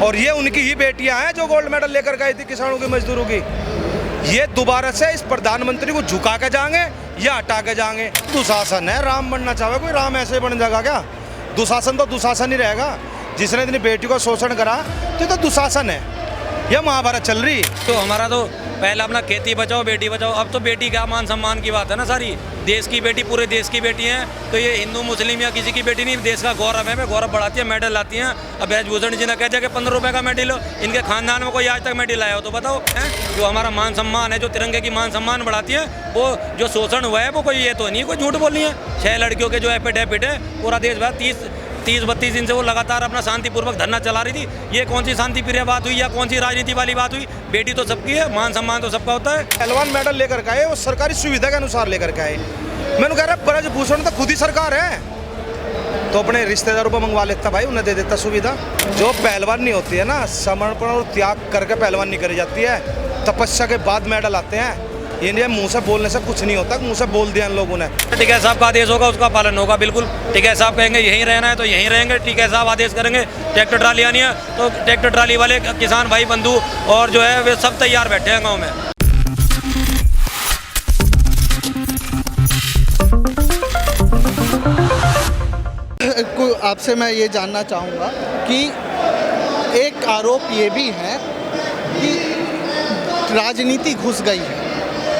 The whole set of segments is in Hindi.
और ये उनकी ही बेटियां हैं जो गोल्ड मेडल लेकर गई थी किसानों की, मजदूरों की। ये दोबारा से इस प्रधानमंत्री को झुका के जाएंगे या हटा के जाएंगे। दुशासन है, राम बनना चाहे कोई राम ऐसे बन जाएगा क्या? दुशासन तो दुशासन ही रहेगा। जिसने इतनी बेटी को शोषण करा तो दुशासन है। यह महाभारत चल रही। तो हमारा तो पहला अपना खेती बचाओ बेटी बचाओ, अब तो बेटी का मान सम्मान की बात है ना सारी। देश की बेटी, पूरे देश की बेटी हैं, तो ये हिंदू मुस्लिम या किसी की बेटी नहीं, देश का गौरव है। गौरव बढ़ाती है, मेडल लाती हैं। अब ब्रजभूषण जी ने कह दिया कि 15 रुपये का मेडल हो, इनके खानदान में कोई आज तक मेडल आया हो तो बताओ हैं? जो हमारा मान सम्मान है, जो तिरंगे की मान सम्मान बढ़ाती है, वो जो शोषण हुआ है वो कोई ये तो नहीं कोई झूठ बोली है। 6 लड़कियों के जो एफिडेविट है, पूरा देश भर 30-32 दिन से वो लगातार अपना शांतिपूर्वक धरना चला रही थी। ये कौन सी शांति प्रिय बात हुई या कौन सी राजनीति वाली बात हुई? बेटी तो सबकी है, मान सम्मान तो सबका होता है। पहलवान मेडल लेकर के आए, वो सरकारी सुविधा के अनुसार लेकर के आए। मैंने कह रहा ब्रजभूषण तो खुद ही सरकार है, तो अपने रिश्तेदारों को मंगवा लेता भाई, उन्हें दे देता सुविधा। जो पहलवान नहीं होती है ना, समर्पण और त्याग करके पहलवान नहीं करी जाती है। तपस्या के बाद मेडल आते हैं। ये मुंह से बोलने से कुछ नहीं होता, मुंह से बोल दिया इन लोगों ने। टीका साहब का आदेश होगा उसका पालन होगा, बिल्कुल। टीका साहब कहेंगे यहीं रहना है तो यहीं रहेंगे। टीका साहब आदेश करेंगे ट्रैक्टर ट्राली आनी है तो ट्रैक्टर ट्राली वाले किसान भाई बंधु और जो है वे सब तैयार बैठे हैं गाँव में। आपसे मैं ये जानना चाहूँगा कि एक आरोप ये भी है कि राजनीति घुस गई है,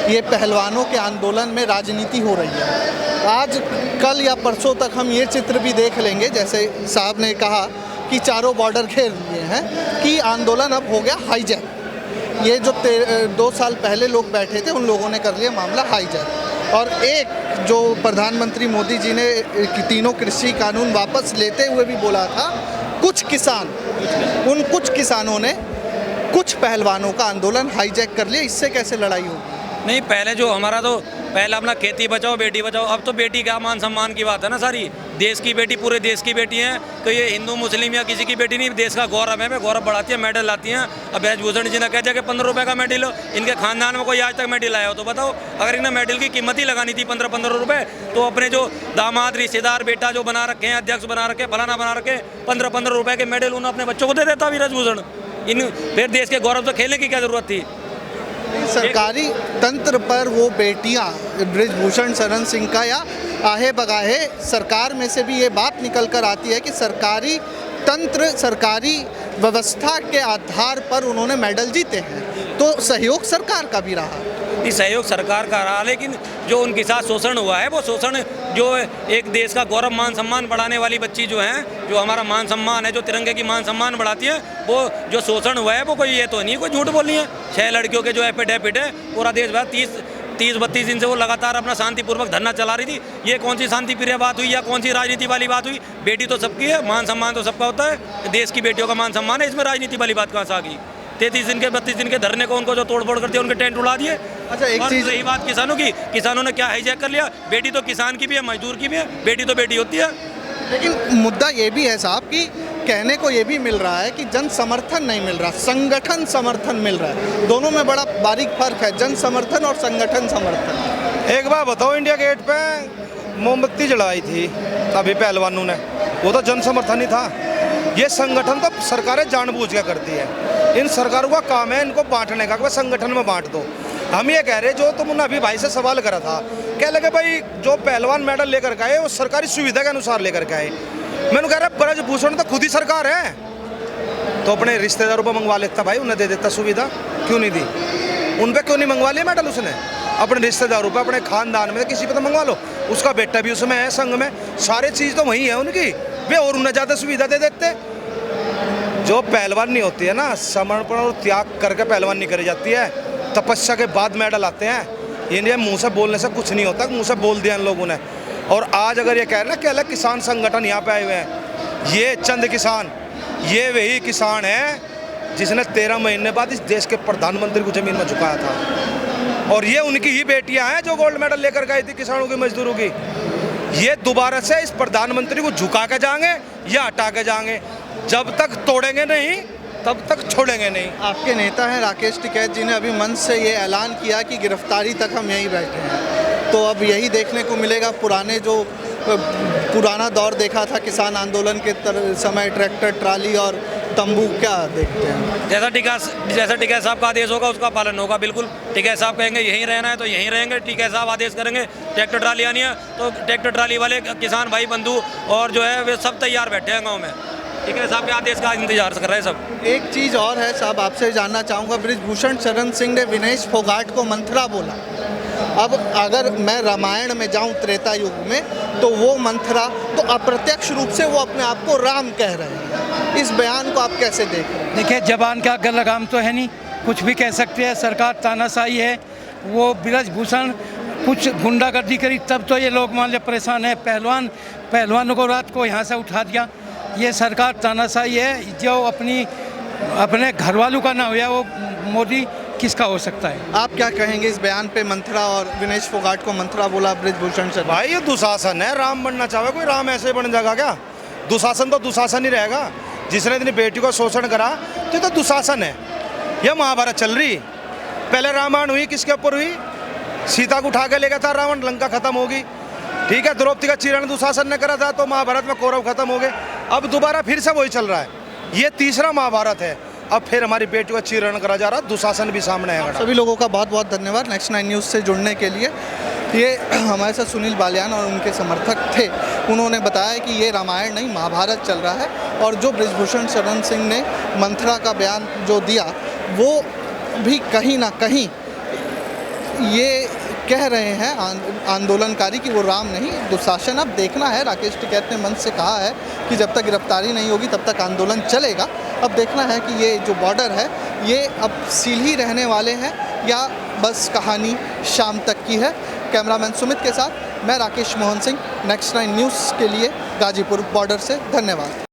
ये पहलवानों के आंदोलन में राजनीति हो रही है। आज कल या परसों तक हम ये चित्र भी देख लेंगे, जैसे साहब ने कहा कि चारों बॉर्डर घेर लिए हैं, कि आंदोलन अब हो गया हाईजैक। ये जो 2 साल पहले लोग बैठे थे उन लोगों ने कर लिया मामला हाईजैक। और एक जो प्रधानमंत्री मोदी जी ने तीनों कृषि कानून वापस लेते हुए भी बोला था, कुछ किसानों ने कुछ पहलवानों का आंदोलन हाईजैक कर लिया। इससे कैसे लड़ाई होगी? नहीं, पहले जो हमारा तो पहला अपना खेती बचाओ बेटी बचाओ, अब तो बेटी का मान सम्मान की बात है ना सारी। देश की बेटी, पूरे देश की बेटी हैं, तो ये हिंदू मुस्लिम या किसी की बेटी नहीं, देश का गौरव है। गौरव बढ़ाती है, मेडल लाती हैं। अब ब्रजभूषण जी ने कह दिया कि 15 रुपये का मेडल हो, इनके खानदान में कोई आज तक मेडल आया हो तो बताओ। अगर इन्हें मेडल की कीमत ही लगानी थी 15-15 रुपये, तो अपने जो दामाद, रिश्तेदार, बेटा जो बना रखे हैं, अध्यक्ष बना रखे, फलाना बना रखे, 15-15 रुपये के मेडल उन्होंने अपने बच्चों को दे देता ब्रजभूषण। फिर देश के गौरव से खेलने की क्या जरूरत थी? सरकारी तंत्र पर वो बेटियां, ब्रजभूषण शरण सिंह का या आहे बगाहे, सरकार में से भी ये बात निकल कर आती है कि सरकारी तंत्र, सरकारी व्यवस्था के आधार पर उन्होंने मेडल जीते हैं, तो सहयोग सरकार का भी रहा। इस सहयोग सरकार का रहा, लेकिन जो उनके साथ शोषण हुआ है, वो शोषण जो एक देश का गौरव मान सम्मान बढ़ाने वाली बच्ची जो हैं, जो हमारा मान सम्मान है, जो तिरंगे की मान सम्मान बढ़ाती है, वो जो शोषण हुआ है वो कोई ये तो नहीं कोई झूठ बोली है। 6 लड़कियों के जो एफिडेविट है, पूरा देश भर 30-32 दिन से वो लगातार अपना शांतिपूर्वक धरना चला रही थी। ये कौन सी शांति प्रिय बात हुई या कौन सी राजनीति वाली बात हुई? बेटी तो सबकी है, मान सम्मान तो सबका होता है। देश की बेटियों का मान सम्मान है, इसमें राजनीति वाली बात कहाँ से आ गई? 33 दिन के 32 दिन के धरने को उनको जो तोड़फोड़ कर दिया, उनके टेंट उड़ा दिए। अच्छा, एक चीज़ रही बात किसानों की, किसानों ने क्या हाईजैक कर लिया? बेटी तो किसान की भी है, मजदूर की भी है, बेटी तो बेटी होती है। लेकिन मुद्दा ये भी है साहब कि कहने को ये भी मिल रहा है कि जन समर्थन नहीं मिल रहा, संगठन समर्थन मिल रहा है। दोनों में बड़ा बारीक फर्क है, जन समर्थन और संगठन समर्थन। एक बार बताओ, इंडिया गेट पे मोमबत्ती जलाई थी अभी पहलवानों ने, वो तो जन समर्थन ही था। ये संगठन तो सरकारें जानबूझ के करती है। इन सरकारों का काम है इनको बांटने का, संगठन में बांट दो। हम ये कह रहे, जो तुमने अभी भाई से सवाल करा था, कह लगे भाई जो पहलवान मेडल लेकर के आए वो सरकारी सुविधा के अनुसार लेकर के आए। मैंने कह रहा ब्रजभूषण तो खुद ही सरकार है, तो अपने रिश्तेदारों को मंगवा लेता भाई, उन्हें दे देता सुविधा। क्यों नहीं दी? उन पे क्यों नहीं मंगवा लिया मेडल उसने? अपने रिश्तेदारों पे, अपने खानदान में किसी पे तो मंगवा लो। उसका बेटा भी उसमें है, संघ में, सारी चीज़ तो वही है उनकी, वे और उन्हें ज़्यादा सुविधा दे देते। जो पहलवान नहीं होती है ना, समर्पण और त्याग करके पहलवान नहीं करी जाती है। तपस्या के बाद मेडल आते हैं। ये मुंह से बोलने से कुछ नहीं होता, मुंह से बोल दिया इन लोगों ने। और आज अगर ये कह रहे हैं कि अलग किसान संगठन यहाँ पे आए हुए हैं, ये चंद किसान, ये वही किसान है जिसने 13 महीने बाद इस देश के प्रधानमंत्री को जमीन में झुकाया था। और ये उनकी ही बेटियां हैं जो गोल्ड मेडल लेकर गई थी किसानों की, मजदूरों की। ये दोबारा से इस प्रधानमंत्री को झुका के जाएंगे या हटा के जाएंगे। जब तक तोड़ेंगे नहीं तब तक छोड़ेंगे नहीं। आपके नेता हैं राकेश टिकैत जी ने अभी मंच से ये ऐलान किया कि गिरफ्तारी तक हम यहीं बैठे हैं, तो अब यही देखने को मिलेगा। पुराना दौर देखा था किसान आंदोलन के समय, ट्रैक्टर ट्राली और तंबू क्या देखते हैं? जैसा टीका साहब का आदेश होगा उसका पालन होगा बिल्कुल। टीका साहब कहेंगे यहीं रहना है तो यहीं रहेंगे, टीका साहब आदेश करेंगे ट्रैक्टर ट्राली आनी है तो ट्रैक्टर ट्राली वाले किसान भाई बंधु और जो है वे सब तैयार बैठे हैं गाँव में, टीका साहब के आदेश का इंतजार कर रहे हैं सब। एक चीज़ और है साहब, आपसे जानना चाहूँगा, बृजभूषण शरण सिंह ने विनेश फोगाट को मंथरा बोला। अब अगर मैं रामायण में जाऊं त्रेता युग में तो वो मंथरा, तो अप्रत्यक्ष रूप से वो अपने आप को राम कह रहे हैं। इस बयान को आप कैसे देख रहे हैं? देखिए, जबान का अगर लगाम तो है नहीं, कुछ भी कह सकते हैं। सरकार तानाशाही है। वो बृजभूषण कुछ गुंडागर्दी करी तब तो ये लोग मान लिया परेशान है। पहलवानों को रात को यहाँ से उठा दिया। ये सरकार तानाशाही है। जो अपने घर वालों का ना हुआ वो मोदी किसका हो सकता है? आप क्या कहेंगे इस बयान पे? मंथरा और विनेश फोगाट को मंथरा बोला बृजभूषण शरण। भाई ये दुशासन है। राम बनना चाहे कोई, राम ऐसे बन जाएगा क्या? दुशासन तो दुशासन ही रहेगा। जिसने इतनी बेटी को शोषण करा तो दुशासन है। यह महाभारत चल रही। पहले रामायण हुई, किसके ऊपर हुई? सीता को उठा के ले गया था रावण, लंका खत्म होगी। ठीक है, द्रौपदी का चीरण दुशासन ने करा था तो महाभारत में कौरव खत्म हो गए। अब दोबारा फिर से वही चल रहा है। ये तीसरा महाभारत है। अब फिर हमारी बेटी का चीरण करा जा रहा, दुशासन भी सामने है। सभी लोगों का बहुत बहुत धन्यवाद नेक्स्ट 9 न्यूज़ से जुड़ने के लिए। ये हमारे साथ सुनील बालियान और उनके समर्थक थे। उन्होंने बताया कि ये रामायण नहीं महाभारत चल रहा है और जो बृजभूषण शरण सिंह ने मंथरा का बयान जो दिया वो भी कहीं ना कहीं ये कह रहे हैं आंदोलनकारी कि वो राम नहीं दुशासन। अब देखना है, राकेश टिकैत ने मंच से कहा है कि जब तक गिरफ्तारी नहीं होगी तब तक आंदोलन चलेगा। अब देखना है कि ये जो बॉर्डर है ये अब सील ही रहने वाले हैं या बस कहानी शाम तक की है। कैमरामैन सुमित के साथ मैं राकेश मोहन सिंह, नेक्स्ट 9 न्यूज़ के लिए गाजीपुर बॉर्डर से। धन्यवाद।